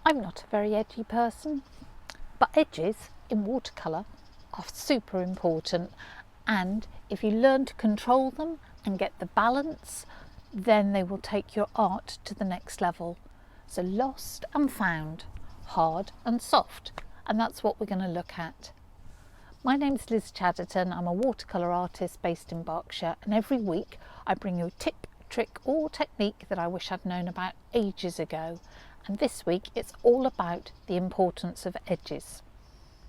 I'm not a very edgy person, but edges in watercolour are super important, and if you learn to control them and get the balance, then they will take your art to the next level. So lost and found, hard and soft, and that's what we're going to look at. My name's Liz Chaderton. I'm a watercolour artist based in Berkshire, and every week I bring you a tip, trick or technique that I wish I'd known about ages ago. And this week it's all about the importance of edges.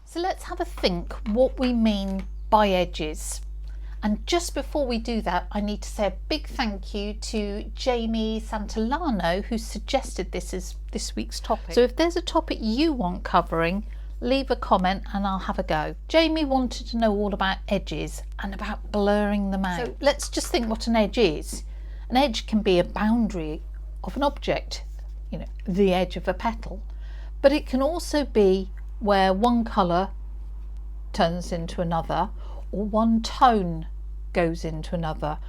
So let's have a think what we mean by edges. And just before we do that, I need to say a big thank you to Jamie Santillano, who suggested this as this week's topic. So if there's a topic you want covering, leave a comment and I'll have a go. Jamie wanted to know all about edges and about blurring them out. So let's just think what an edge is. An edge can be a boundary of an object, you know, the edge of a petal, but it can also be where one colour turns into another or one tone goes into another.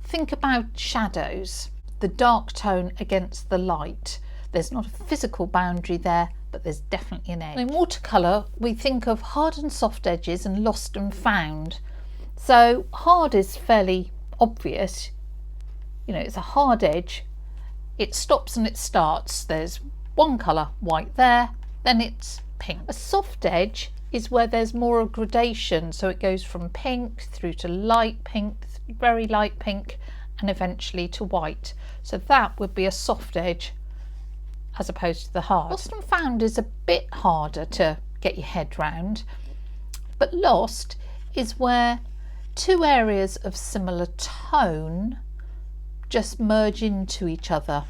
Think about shadows, the dark tone against the light. There's not a physical boundary there, but there's definitely an edge. In watercolour, we think of hard and soft edges and lost and found. So hard is fairly obvious. You know, it's a hard edge. It stops and it starts. There's one colour, white there, then it's pink. A soft edge is where there's more of gradation. So it goes from pink through to light pink, very light pink, and eventually to white. So that would be a soft edge as opposed to the hard. Lost and found is a bit harder to get your head round, but lost is where two areas of similar tone just merge into each other.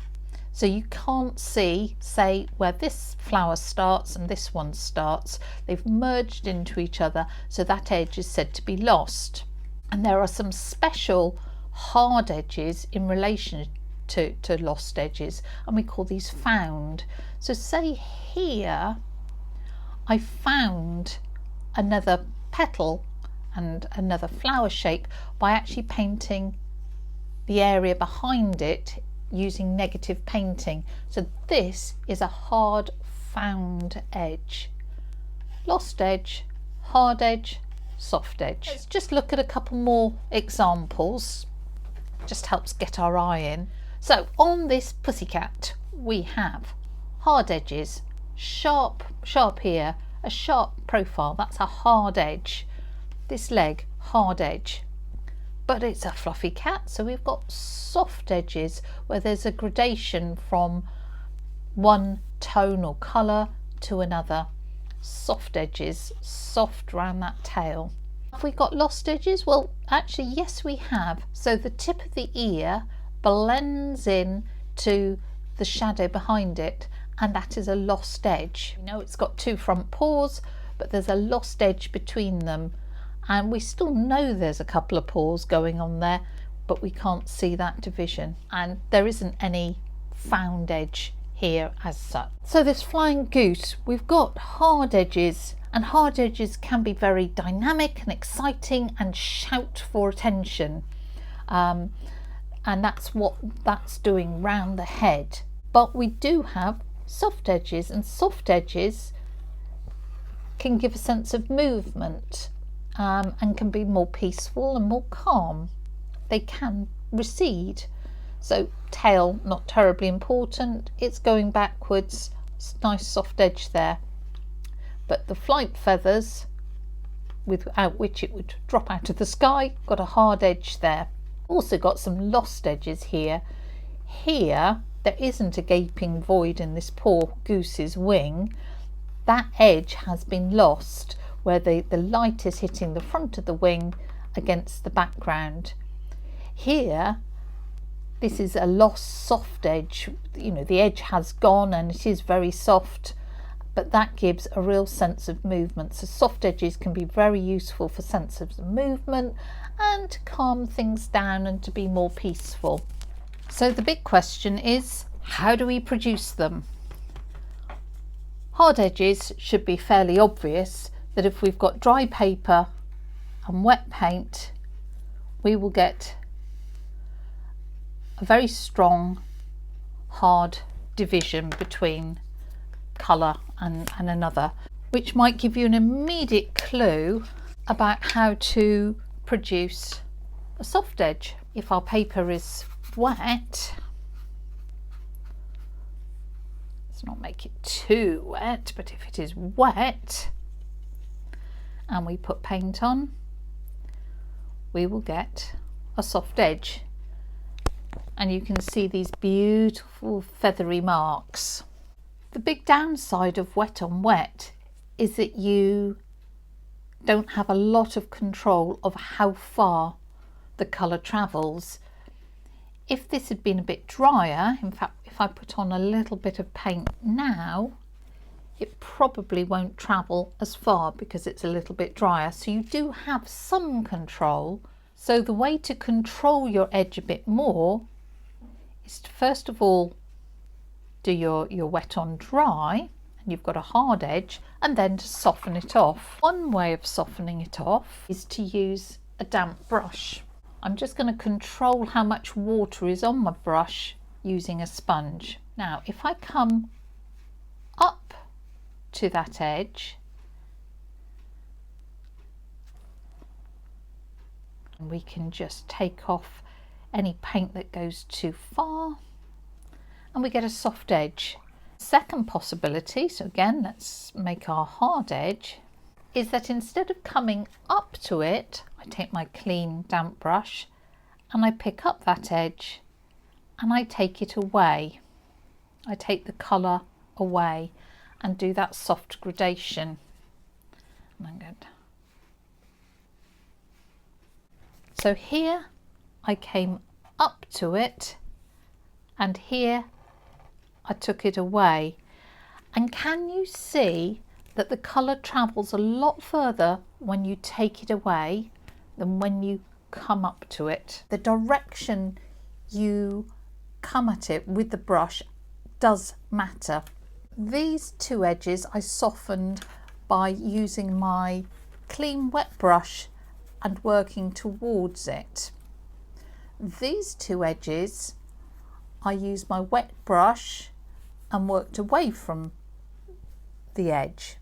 So you can't see, say, where this flower starts and this one starts. They've merged into each other, so that edge is said to be lost. And there are some special hard edges in relation to lost edges, and we call these found. So say here I found another petal and another flower shape by actually painting the area behind it using negative painting. So this is a hard found edge. Lost edge, hard edge, soft edge. Let's just look at a couple more examples. Just helps get our eye in. So on this pussycat we have hard edges, sharp here, a sharp profile, that's a hard edge. This leg, hard edge. But it's a fluffy cat, so we've got soft edges where there's a gradation from one tone or colour to another. Soft edges, soft around that tail. Have we got lost edges? Well, actually, yes, we have. So the tip of the ear blends in to the shadow behind it, and that is a lost edge. You know, it's got two front paws, but there's a lost edge between them. And we still know there's a couple of paws going on there, but we can't see that division. And there isn't any found edge here as such. So this flying goose, we've got hard edges, and hard edges can be very dynamic and exciting and shout for attention. And that's what that's doing round the head. But we do have soft edges, and soft edges can give a sense of movement. And can be more peaceful and more calm. They can recede. So tail, not terribly important. It's going backwards. It's a nice soft edge there. But the flight feathers, without which it would drop out of the sky, got a hard edge there. Also got some lost edges here. Here, there isn't a gaping void in this poor goose's wing. That edge has been lost, where the light is hitting the front of the wing against the background. Here, this is a lost soft edge. You know, the edge has gone and it is very soft, but that gives a real sense of movement. So soft edges can be very useful for sense of movement and to calm things down and to be more peaceful. So the big question is, how do we produce them? Hard edges should be fairly obvious, that if we've got dry paper and wet paint, we will get a very strong hard division between colour and another, which might give you an immediate clue about how to produce a soft edge. If our paper is wet, let's not make it too wet, but if it is wet and we put paint on, we will get a soft edge. And you can see these beautiful feathery marks. The big downside of wet on wet is that you don't have a lot of control of how far the colour travels. If this had been a bit drier, in fact, if I put on a little bit of paint now, it probably won't travel as far because it's a little bit drier. So you do have some control. So the way to control your edge a bit more is to first of all do your wet on dry, and you've got a hard edge, and then to soften it off. One way of softening it off is to use a damp brush. I'm just going to control how much water is on my brush using a sponge. Now if I come up to that edge and we can just take off any paint that goes too far, and we get a soft edge. Second possibility, so again let's make our hard edge, is that instead of coming up to it, I take my clean damp brush and I pick up that edge and I take it away. I take the colour away and do that soft gradation. And I'm good. So here I came up to it, and here I took it away. And can you see that the colour travels a lot further when you take it away than when you come up to it? The direction you come at it with the brush does matter. These two edges I softened by using my clean wet brush and working towards it. These two edges I used my wet brush and worked away from the edge,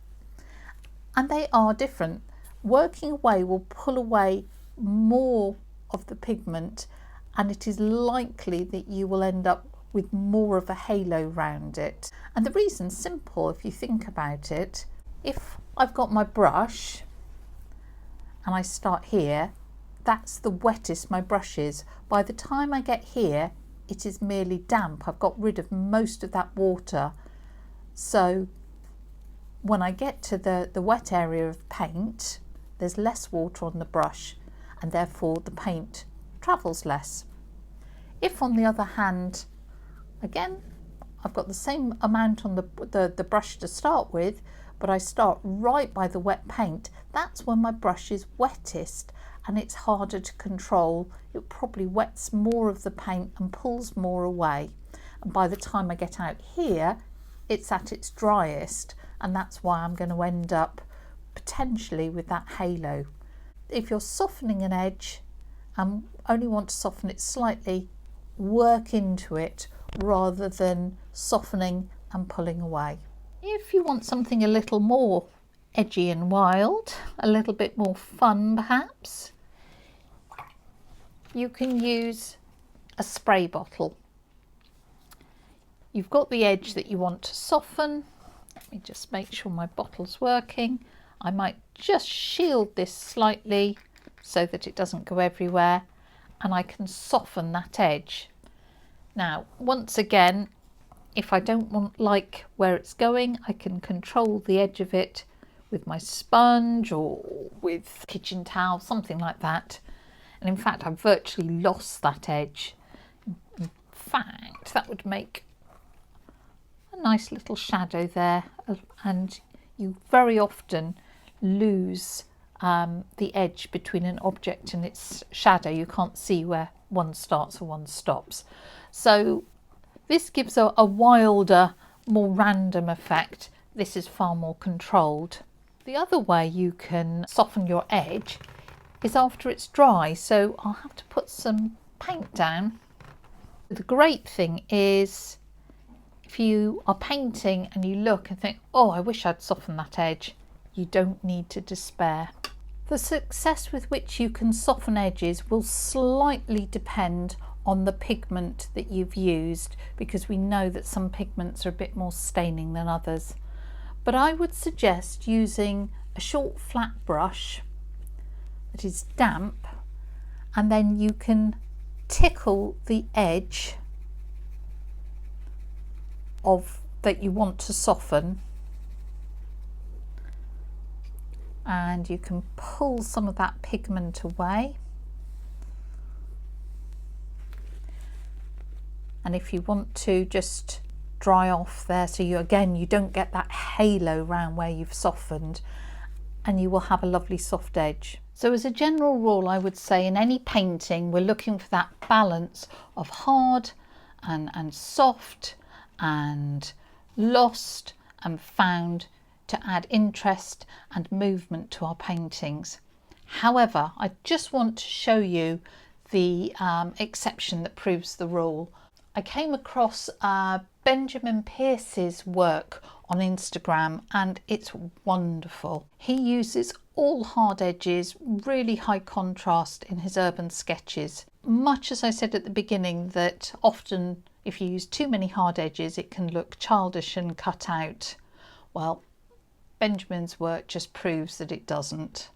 and they are different. Working away will pull away more of the pigment, and it is likely that you will end up with more of a halo round it. And the reason's simple if you think about it. If I've got my brush and I start here, that's the wettest my brush is. By the time I get here, it is merely damp. I've got rid of most of that water. So when I get to the wet area of paint, there's less water on the brush, and therefore the paint travels less. If on the other hand, again, I've got the same amount on the brush to start with, but I start right by the wet paint, that's when my brush is wettest and it's harder to control. It probably wets more of the paint and pulls more away. And by the time I get out here, it's at its driest, and that's why I'm going to end up potentially with that halo. If you're softening an edge and only want to soften it slightly, work into it rather than softening and pulling away. If you want something a little more edgy and wild, a little bit more fun perhaps, you can use a spray bottle. You've got the edge that you want to soften. Let me just make sure my bottle's working. I might just shield this slightly so that it doesn't go everywhere, and I can soften that edge. Now, once again, if I don't like where it's going, I can control the edge of it with my sponge or with kitchen towel, something like that. And in fact, I've virtually lost that edge. In fact, that would make a nice little shadow there, and you very often lose the edge between an object and its shadow. You can't see where one starts and one stops. So this gives a wilder, more random effect. This is far more controlled. The other way you can soften your edge is after it's dry. So I'll have to put some paint down. The great thing is, If you are painting and you look and think, oh, I wish I'd softened that edge, you don't need to despair. The success with which you can soften edges will slightly depend on the pigment that you've used, because we know that some pigments are a bit more staining than others. But I would suggest using a short flat brush that is damp, and then you can tickle the edge of that you want to soften, and you can pull some of that pigment away. And if you want to just dry off there, so you don't get that halo around where you've softened, and you will have a lovely soft edge. So as a general rule, I would say in any painting we're looking for that balance of hard and soft and lost and found to add interest and movement to our paintings. However, I just want to show you the exception that proves the rule. I came across Benjamin Pearce's work on Instagram, and it's wonderful. He uses all hard edges, really high contrast in his urban sketches. Much as I said at the beginning that often if you use too many hard edges it can look childish and cut out. Well, Benjamin's work just proves that it doesn't.